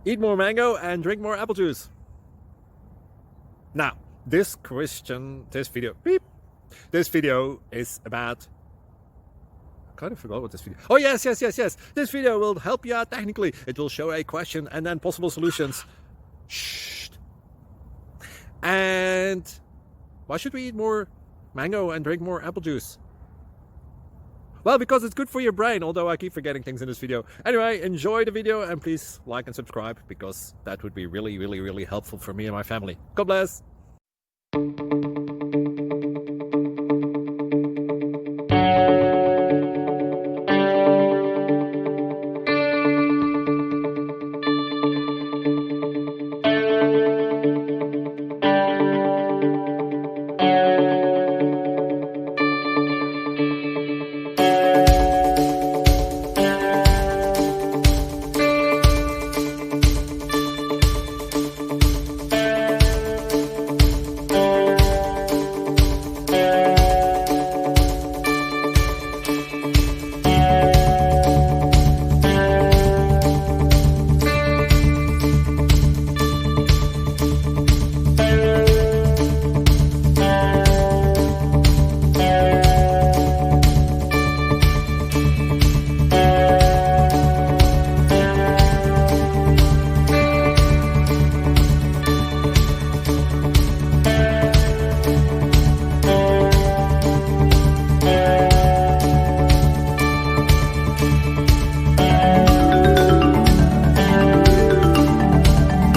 Eat more mango and drink more apple juice. Now, this video is about, I kind of forgot what this video. Oh, yes. This video will help you out technically. It will show a question and then possible solutions. Shh. And why should we eat more mango and drink more apple juice? Well, because it's good for your brain, although I keep forgetting things in this video. Anyway, enjoy the video and please like and subscribe, because that would be really helpful for me and my family. God bless.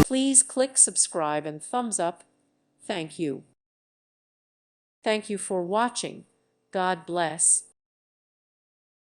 Please click subscribe and thumbs up. Thank you. Thank you for watching. God bless.